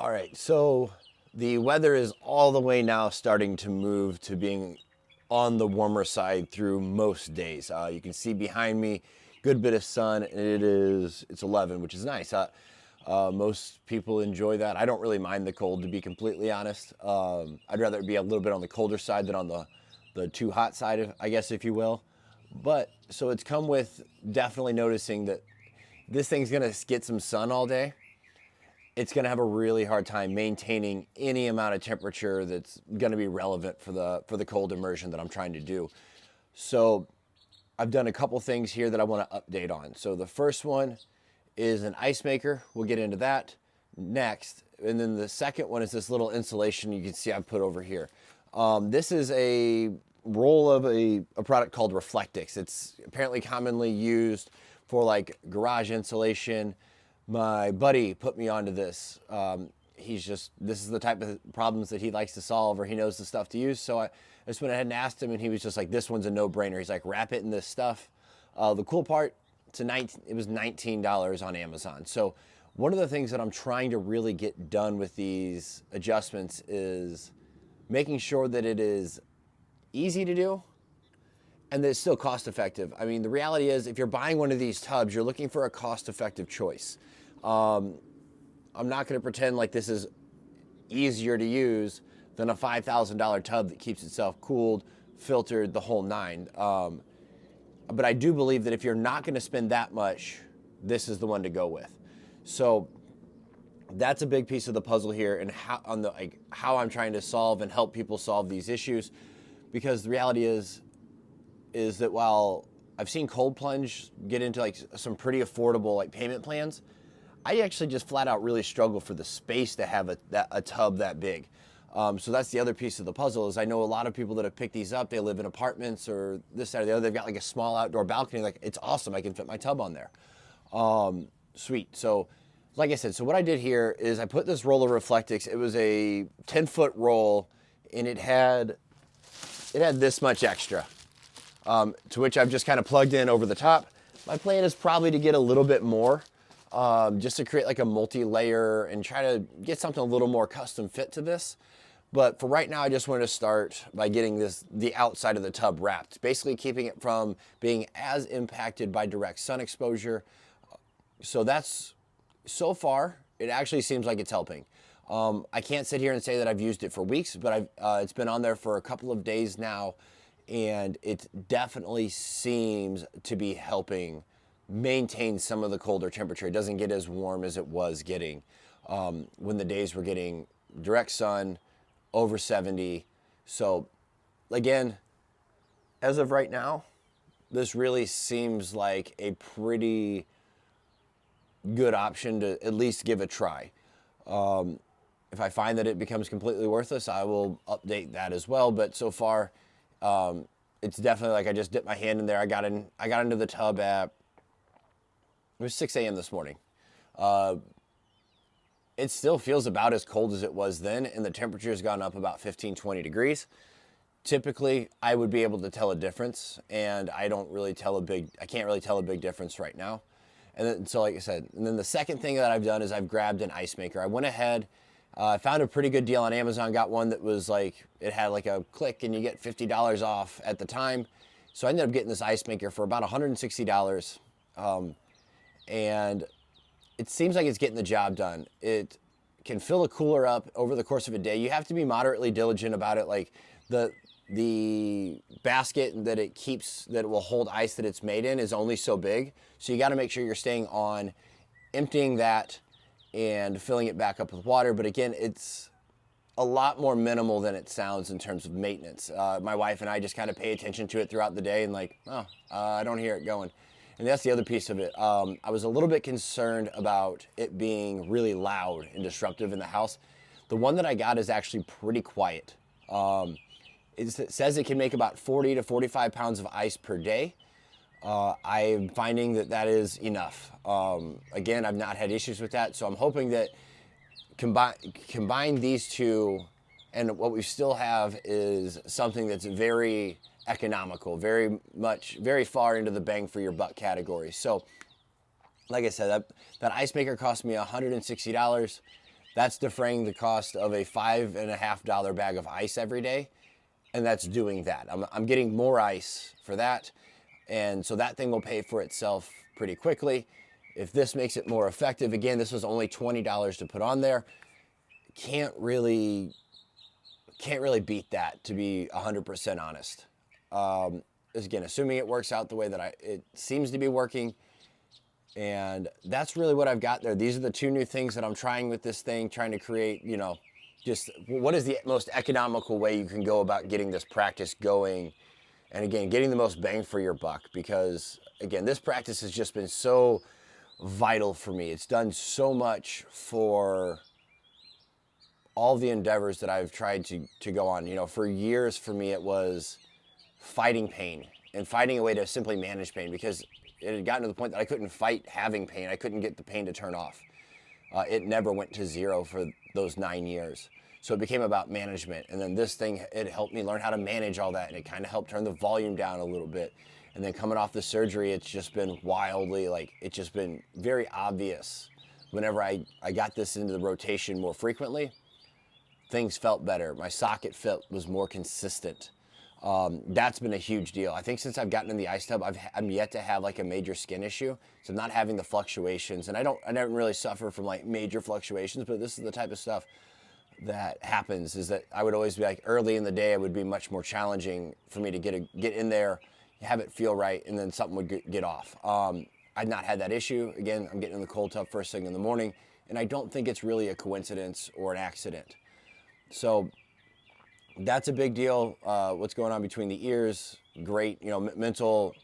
All right, so the weather is all the way now starting to move to being on the warmer side through most days. You can see behind me, good bit of sun, and it's 11, which is nice. Most people enjoy that. I don't really mind the cold, to be completely honest. I'd rather it be a little bit on the colder side than on the too hot side, I guess, if you will. But so it's come with definitely noticing that this thing's gonna get some sun all day. It's going to have a really hard time maintaining any amount of temperature that's going to be relevant for the cold immersion that I'm trying to do. So I've done a couple things here that I want to update on. So the first one is an ice maker. We'll get into that next. And then the second one is this little insulation you can see I've put over here. This is a roll of a product called Reflectix. It's apparently commonly used for like garage insulation. My buddy put me onto this. This is the type of problems that he likes to solve, or he knows the stuff to use. So I just went ahead and asked him, and he was just like, this one's a no-brainer. He's like, wrap it in this stuff. The cool part, it was $19 on Amazon. So one of the things that I'm trying to really get done with these adjustments is making sure that it is easy to do and that it's still cost effective. I mean, the reality is if you're buying one of these tubs, you're looking for a cost effective choice. I'm not going to pretend like this is easier to use than a $5,000 tub that keeps itself cooled, filtered, the whole nine. But I do believe that if you're not going to spend that much, this is the one to go with. So that's a big piece of the puzzle here, and how I'm trying to solve and help people solve these issues. Because the reality is that while I've seen cold plunge get into like some pretty affordable like payment plans, I actually just flat out really struggle for the space to have a tub that big. So that's the other piece of the puzzle. Is I know a lot of people that have picked these up, they live in apartments or this, that, or the other. They've got like a small outdoor balcony. Like, it's awesome. I can fit my tub on there. Sweet. So like I said, so what I did here is I put this roll of Reflectix. It was a 10-foot roll, and it had this much extra, to which I've just kind of plugged in over the top. My plan is probably to get a little bit more, just to create like a multi-layer and try to get something a little more custom fit to this. But for right now, I just wanted to start by getting the outside of the tub wrapped, basically keeping it from being as impacted by direct sun exposure. So so far, it actually seems like it's helping. I can't sit here and say that I've used it for weeks, but it's been on there for a couple of days now, and it definitely seems to be helping maintain some of the colder temperature. It doesn't get as warm as it was getting when the days were getting direct sun, over 70. So again, as of right now, this really seems like a pretty good option to at least give a try. If I find that it becomes completely worthless, I will update that as well. But so far, it's definitely like I just dipped my hand in there. I got into the tub it was 6 a.m. this morning. It still feels about as cold as it was then, and the temperature has gone up about 15, 20 degrees. Typically, I would be able to tell a difference, and I can't really tell a big difference right now. And then, so like I said, and then the second thing that I've done is I've grabbed an ice maker. I went ahead, I found a pretty good deal on Amazon, got one that was like, it had like a click and you get $50 off at the time. So I ended up getting this ice maker for about $160. And it seems like it's getting the job done. It can fill a cooler up over the course of a day. You have to be moderately diligent about it. Like the basket that it will hold ice that it's made in is only so big. So you got to make sure you're staying on emptying that and filling it back up with water. But again, it's a lot more minimal than it sounds in terms of maintenance. My wife and I just kind of pay attention to it throughout the day and like, I don't hear it going. And that's the other piece of it. I was a little bit concerned about it being really loud and disruptive in the house. The one that I got is actually pretty quiet. It says it can make about 40 to 45 pounds of ice per day. I'm finding that is enough. Again, I've not had issues with that, so I'm hoping that combine these two, and what we still have is something that's very economical, very far into the bang for your buck category. So, like I said, that ice maker cost me $160. That's defraying the cost of a $5.50 bag of ice every day, and that's doing that. I'm getting more ice for that, and so that thing will pay for itself pretty quickly. If this makes it more effective, again, this was only $20 to put on there. Can't really beat that, to be 100% honest. Again, assuming it works out the way that it seems to be working. And that's really what I've got there. These are the two new things that I'm trying with this thing, trying to create, just what is the most economical way you can go about getting this practice going. And again, getting the most bang for your buck, because again, this practice has just been so vital for me. It's done so much for all the endeavors that I've tried to go on. For years for me, it was fighting pain and finding a way to simply manage pain, because it had gotten to the point that I couldn't fight having pain. I couldn't get the pain to turn off. It never went to zero for those 9 years. So it became about management. And then this thing, it helped me learn how to manage all that. And it kind of helped turn the volume down a little bit. And then coming off the surgery, it's just been wildly, it's just been very obvious. Whenever I got this into the rotation more frequently, things felt better. My socket fit was more consistent. That's been a huge deal. I think since I've gotten in the ice tub, I'm yet to have a major skin issue. So not having the fluctuations, and I don't really suffer from major fluctuations, but this is the type of stuff that happens, is that I would always be early in the day, it would be much more challenging for me to get in there, have it feel right, and then something would get off. I've not had that issue. Again, I'm getting in the cold tub first thing in the morning, and I don't think it's really a coincidence or an accident. So that's a big deal. What's going on between the ears, great. Mental,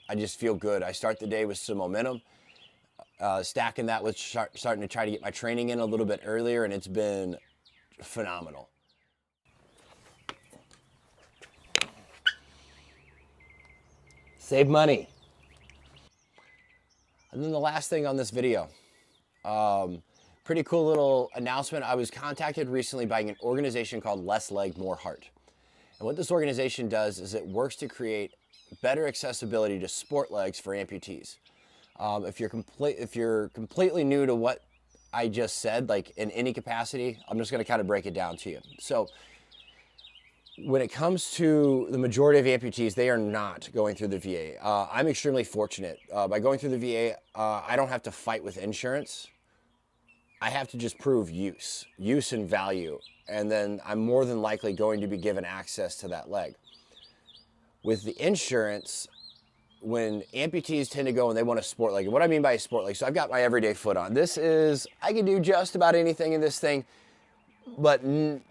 I just feel good. I start the day with some momentum. Stacking that with starting to try to get my training in a little bit earlier, and it's been phenomenal. Save money. And then the last thing on this video, pretty cool little announcement. I was contacted recently by an organization called Less Leg, More Heart. And what this organization does is it works to create better accessibility to sport legs for amputees. If you're completely new to what I just said, in any capacity, I'm just going to kind of break it down to you. So when it comes to the majority of amputees, they are not going through the VA. I'm extremely fortunate. By going through the VA, I don't have to fight with insurance. I have to just prove use and value, and then I'm more than likely going to be given access to that leg. With the insurance, when amputees tend to go and they want a sport leg, and what I mean by a sport leg, so I've got my everyday foot on. I can do just about anything in this thing, but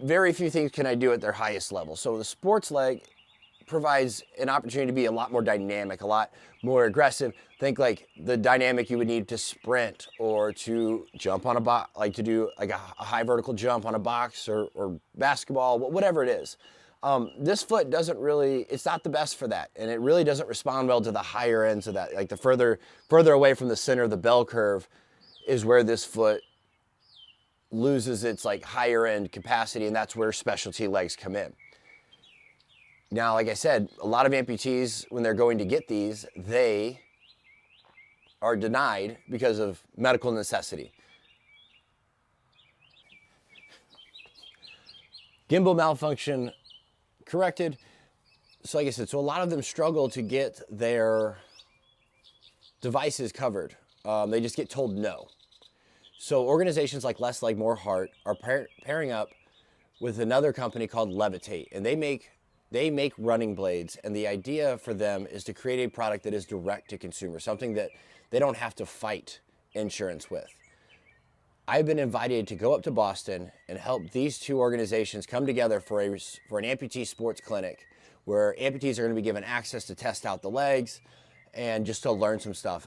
very few things can I do at their highest level. So the sports leg provides an opportunity to be a lot more dynamic, a lot more aggressive. Think the dynamic you would need to sprint or to jump on a box, to do a high vertical jump on a box or basketball, whatever it is. This foot it's not the best for that. And it really doesn't respond well to the higher ends of that. The further away from the center of the bell curve is where this foot loses its higher end capacity, and that's where specialty legs come in. Now, like I said, a lot of amputees, when they're going to get these, they are denied because of medical necessity. Gimbal malfunction corrected. So like I said, so a lot of them struggle to get their devices covered. They just get told no. So organizations like Less Leg, More Heart are pairing up with another company called Levitate, and they make running blades, and the idea for them is to create a product that is direct to consumer, something that they don't have to fight insurance with. I've been invited to go up to Boston and help these two organizations come together for an amputee sports clinic where amputees are going to be given access to test out the legs and just to learn some stuff.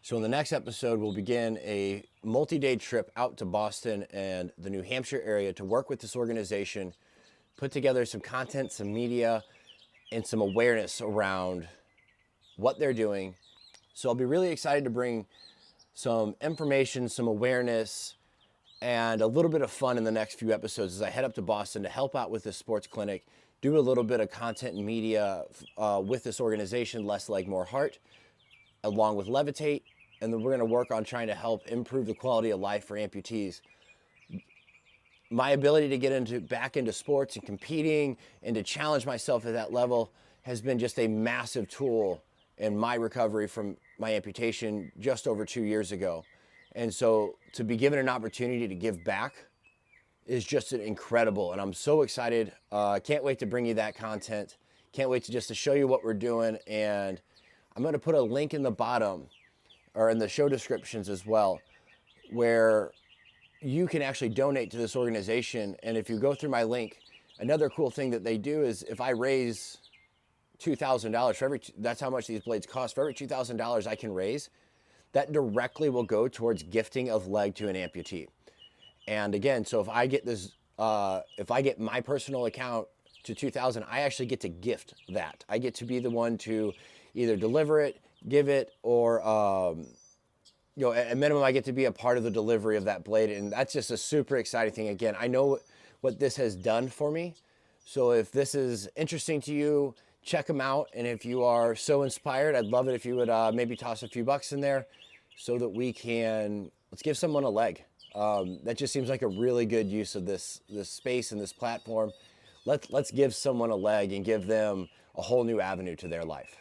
So in the next episode, we'll begin a multi-day trip out to Boston and the New Hampshire area to work with this organization, put together some content, some media, and some awareness around what they're doing. So I'll be really excited to bring some information, some awareness, and a little bit of fun in the next few episodes as I head up to Boston to help out with this sports clinic, do a little bit of content and media with this organization, Less Leg, More Heart, along with Levitate, and then we're going to work on trying to help improve the quality of life for amputees. my ability to get back into sports and competing and to challenge myself at that level has been just a massive tool in my recovery from my amputation just over 2 years ago. And so to be given an opportunity to give back is just incredible. And I'm so excited. Can't wait to bring you that content. Can't wait to show you what we're doing. And I'm going to put a link in the bottom or in the show descriptions as well, where you can actually donate to this organization. And if you go through my link, another cool thing that they do is if I raise $2,000 for that's how much these blades cost. For every $2,000 I can raise, that directly will go towards gifting of leg to an amputee. And again, so if I get this, if I get my personal account to 2,000, I actually get to gift that. I get to be the one to either deliver it, give it, or at minimum, I get to be a part of the delivery of that blade. And that's just a super exciting thing. Again, I know what this has done for me. So if this is interesting to you, check them out. And if you are so inspired, I'd love it if you would maybe toss a few bucks in there so that let's give someone a leg. That just seems like a really good use of this space and this platform. Let's give someone a leg and give them a whole new avenue to their life.